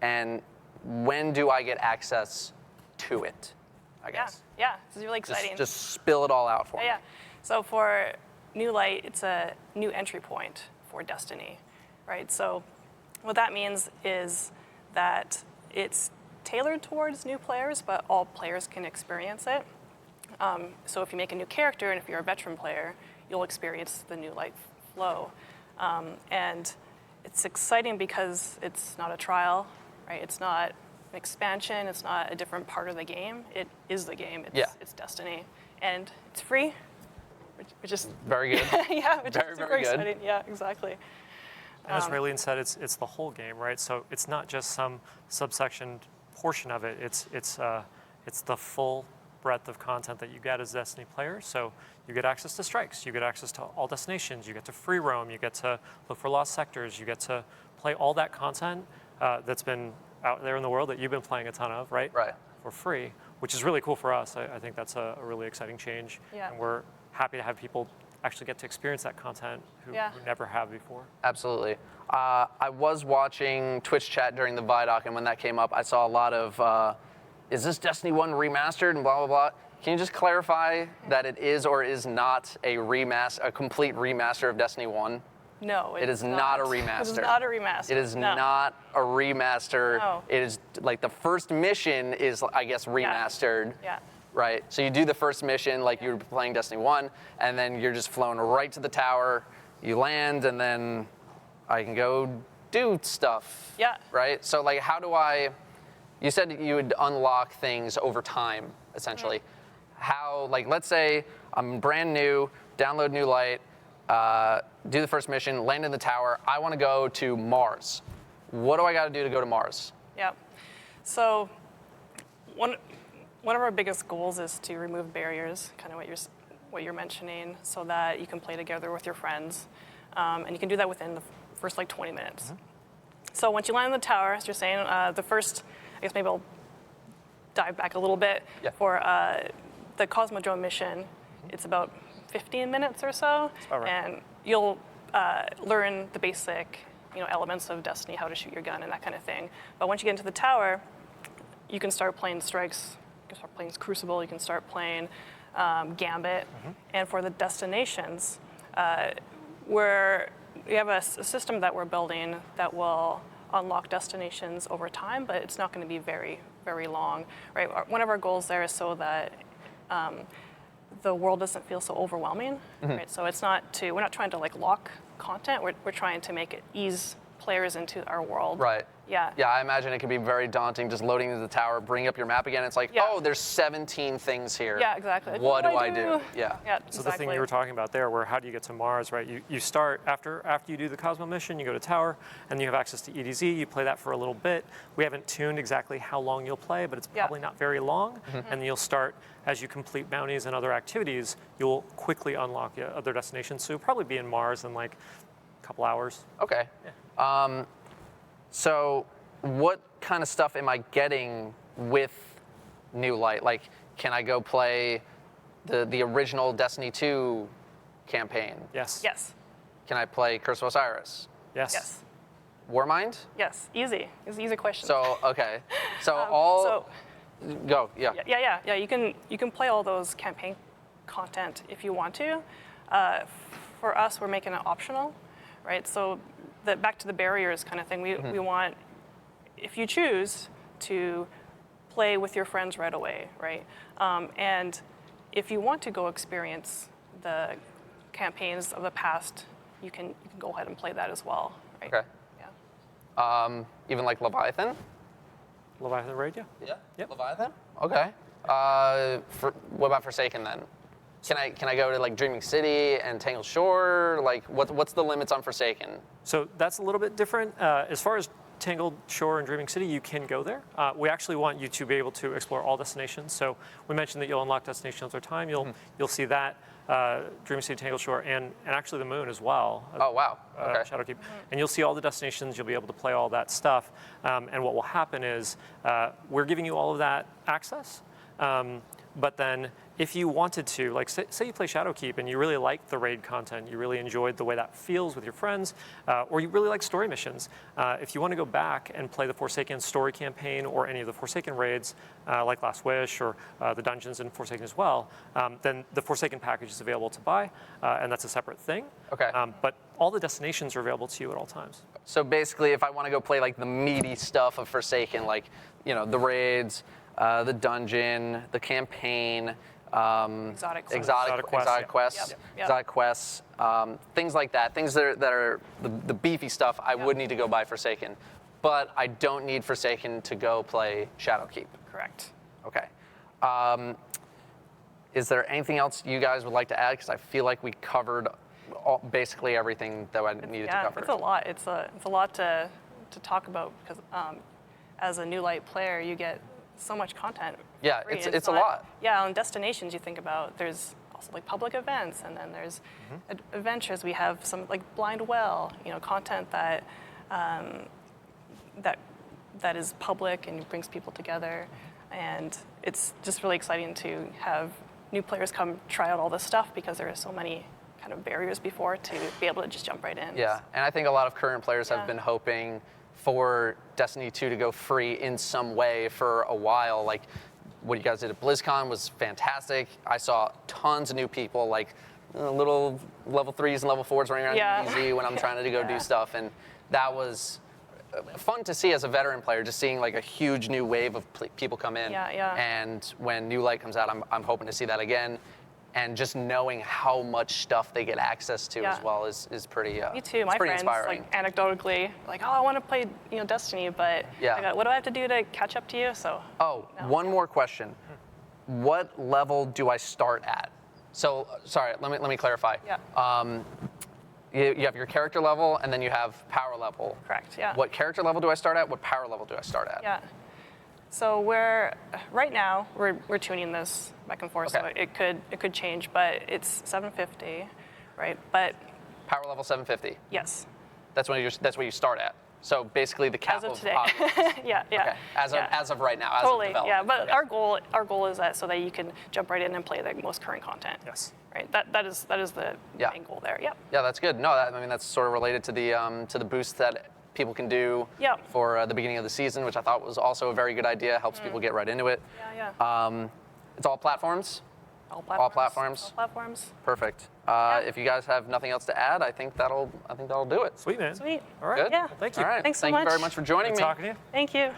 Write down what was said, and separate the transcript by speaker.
Speaker 1: and when do I get access to it, I guess?
Speaker 2: Yeah, this is really exciting.
Speaker 1: Just spill it all out for me.
Speaker 2: Yeah. So for New Light, it's a new entry point for Destiny, right? So what that means is that it's tailored towards new players, but all players can experience it. So if you make a new character, and if you're a veteran player, you'll experience the New Light flow. And it's exciting because it's not a trial, right? It's not an expansion. It's not a different part of the game. It is the game. It's Destiny. And it's free, which is
Speaker 1: very good.
Speaker 2: Yeah, which
Speaker 1: very,
Speaker 2: is super
Speaker 1: very good.
Speaker 2: exciting. Yeah, exactly.
Speaker 3: And as Raylene said, it's the whole game, right? So it's not just some subsection portion of it. It's the full breadth of content that you get as Destiny players. So you get access to strikes, you get access to all destinations, you get to free roam, you get to look for lost sectors, you get to play all that content that's been out there in the world that you've been playing a ton of, right?
Speaker 1: Right.
Speaker 3: For free, which is really cool for us. I think that's a really exciting change.
Speaker 2: Yeah.
Speaker 3: And we're happy to have people actually get to experience that content who never have before.
Speaker 1: Absolutely. I was watching Twitch chat during the Vidoc, and when that came up, I saw a lot of, is this Destiny 1 remastered and blah, blah, blah. Can you just clarify that it is or is not a complete remaster of Destiny 1?
Speaker 2: No,
Speaker 1: it is not a remaster.
Speaker 2: It is not a remaster.
Speaker 1: It is not a remaster.
Speaker 2: No.
Speaker 1: It is like the first mission is, I guess, remastered.
Speaker 2: Yeah.
Speaker 1: Right. So you do the first mission like you were playing Destiny 1, and then you're just flown right to the tower. You land, and then I can go do stuff.
Speaker 2: Yeah.
Speaker 1: Right. So like, how do I? You said you would unlock things over time, essentially.
Speaker 2: Mm-hmm.
Speaker 1: How? Like, let's say I'm brand new, download New Light, do the first mission, land in the tower. I want to go to Mars. What do I got to do to go to Mars?
Speaker 2: Yeah. So one of our biggest goals is to remove barriers, kind of what you're mentioning, so that you can play together with your friends, and you can do that within the first 20 minutes. Mm-hmm. So once you land in the tower, as you're saying, the first, I guess maybe I'll dive back a little bit for the Cosmodrome mission. Mm-hmm. It's about 15 minutes or so, and you'll learn the basic, elements of Destiny, how to shoot your gun and that kind of thing. But once you get into the tower, you can start playing strikes. You can start playing Crucible. You can start playing Gambit. Mm-hmm. And for the destinations, we have a system that we're building that will unlock destinations over time, but it's not going to be very, very long. Right? One of our goals there is so that the world doesn't feel so overwhelming. Mm-hmm. Right? So we're not trying to lock content. We're trying to make it ease players into our world.
Speaker 1: Right.
Speaker 2: Yeah.
Speaker 1: Yeah, I imagine it could be very daunting just loading into the tower, bring up your map again. It's like, oh, there's 17 things here.
Speaker 2: Yeah, exactly.
Speaker 1: What do I do? Yeah.
Speaker 2: Yeah,
Speaker 3: so
Speaker 2: exactly.
Speaker 3: the thing you were talking about there, where how do you get to Mars, right? You start after you do the Cosmo mission, you go to tower, and you have access to EDZ. You play that for a little bit. We haven't tuned exactly how long you'll play, but it's probably not very long. Mm-hmm. And then you'll start, as you complete bounties and other activities, you'll quickly unlock other destinations. So you'll probably be in Mars in a couple hours.
Speaker 1: Okay. Yeah. So what kind of stuff am I getting with New Light? Like, can I go play the original Destiny 2 campaign?
Speaker 3: Yes.
Speaker 2: Yes.
Speaker 1: Can I play Curse of Osiris?
Speaker 3: Yes.
Speaker 2: Yes.
Speaker 1: Warmind?
Speaker 2: Yes. Easy. It's an easy question.
Speaker 1: So, okay. So go. Yeah.
Speaker 2: Yeah. You can play all those campaign content if you want to. For us, we're making it optional, right? So back to the barriers kind of thing. We want, if you choose to play with your friends right away, right? And if you want to go experience the campaigns of the past, you can go ahead and play that as well, right?
Speaker 1: Okay.
Speaker 2: Yeah.
Speaker 1: Even like Leviathan?
Speaker 3: Leviathan Raid, yeah.
Speaker 1: Yeah.
Speaker 3: Yep.
Speaker 1: Leviathan? Okay. What about Forsaken then? Can I go to Dreaming City and Tangled Shore? What's the limits on Forsaken?
Speaker 3: So that's a little bit different. As far as Tangled Shore and Dreaming City, you can go there. We actually want you to be able to explore all destinations. So we mentioned that you'll unlock destinations over time. You'll see that Dreaming City, Tangled Shore, and actually the Moon as well.
Speaker 1: Oh wow! Okay.
Speaker 3: Shadowkeep, and you'll see all the destinations. You'll be able to play all that stuff. And what will happen is we're giving you all of that access. But then if you wanted to, like say you play Shadowkeep and you really like the raid content, you really enjoyed the way that feels with your friends, or you really like story missions, if you want to go back and play the Forsaken story campaign or any of the Forsaken raids, like Last Wish or the dungeons in Forsaken as well, then the Forsaken package is available to buy, and that's a separate thing.
Speaker 1: Okay.
Speaker 3: But all the destinations are available to you at all times.
Speaker 1: So basically, if I want to go play like the meaty stuff of Forsaken, like the raids, the dungeon, the campaign,
Speaker 2: Exotic quests.
Speaker 1: exotic quests,
Speaker 2: Yep.
Speaker 1: exotic quests, things like that. Things that are the beefy stuff. I would need to go buy Forsaken, but I don't need Forsaken to go play Shadowkeep.
Speaker 2: Correct.
Speaker 1: Okay. Is there anything else you guys would like to add? Because I feel like we covered basically everything that I needed to cover.
Speaker 2: It's a lot. It's a lot to talk about because as a new light player, you get so much content.
Speaker 1: Yeah,
Speaker 2: free.
Speaker 1: it's a lot.
Speaker 2: Yeah, on destinations you think about, there's also like public events, and then there's adventures. We have some like Blind Well, content that that is public and brings people together, and it's just really exciting to have new players come try out all this stuff because there are so many kind of barriers before to be able to just jump right in.
Speaker 1: Yeah, and I think a lot of current players have
Speaker 2: Yeah.
Speaker 1: been hoping for Destiny 2 to go free in some way for a while. Like what you guys did at BlizzCon was fantastic. I saw tons of new people, like little level 3s and level 4s running around
Speaker 2: Yeah.
Speaker 1: DBZ when I'm trying to go do stuff, and that was fun to see as a veteran player, just seeing like a huge new wave of people come in.
Speaker 2: Yeah.
Speaker 1: And when New Light comes out, I'm hoping to see that again. And just knowing how much stuff they get access to
Speaker 2: Yeah.
Speaker 1: as well is pretty.
Speaker 2: Me too.
Speaker 1: It's
Speaker 2: My
Speaker 1: pretty
Speaker 2: friends,
Speaker 1: inspiring.
Speaker 2: like anecdotally, like, oh, I want to play, Destiny, but
Speaker 1: Yeah.
Speaker 2: what do I have to do to catch up to you? So.
Speaker 1: Oh, one more question. What level do I start at? So, sorry, let me clarify.
Speaker 2: Yeah.
Speaker 1: You have your character level, and then you have power level.
Speaker 2: Correct. Yeah.
Speaker 1: What character level do I start at? What power level do I start at?
Speaker 2: Yeah. So right now we're tuning this back and forth,
Speaker 1: Okay.
Speaker 2: so it could change, but it's 750, right? But
Speaker 1: Power level 750.
Speaker 2: yes,
Speaker 1: That's what you start at. So basically the cap
Speaker 2: as of
Speaker 1: of
Speaker 2: today.
Speaker 1: hobby.
Speaker 2: yeah.
Speaker 1: Okay. As of right now. As
Speaker 2: Totally.
Speaker 1: Of
Speaker 2: Yeah.
Speaker 1: development.
Speaker 2: But
Speaker 1: Okay.
Speaker 2: our goal is that so that you can jump right in and play the most current content.
Speaker 3: Yes.
Speaker 2: Right. That is the
Speaker 1: Yeah.
Speaker 2: main goal there. Yep.
Speaker 1: Yeah, that's good. No, that's sort of related to the boost that people can do
Speaker 2: Yep.
Speaker 1: for the beginning of the season, which I thought was also a very good idea. Helps people get right into it.
Speaker 2: Yeah.
Speaker 1: It's all platforms.
Speaker 2: All
Speaker 1: platforms?
Speaker 2: All platforms.
Speaker 1: Perfect. If you guys have nothing else to add, I think that'll do it.
Speaker 3: Sweet, man.
Speaker 2: Sweet.
Speaker 3: All right.
Speaker 1: Good.
Speaker 2: Yeah.
Speaker 3: Well, thank you.
Speaker 1: All right.
Speaker 2: Thanks so
Speaker 1: Thank you
Speaker 2: much.
Speaker 1: very much for joining
Speaker 3: Good
Speaker 1: me.
Speaker 3: talking to you.
Speaker 2: Thank you.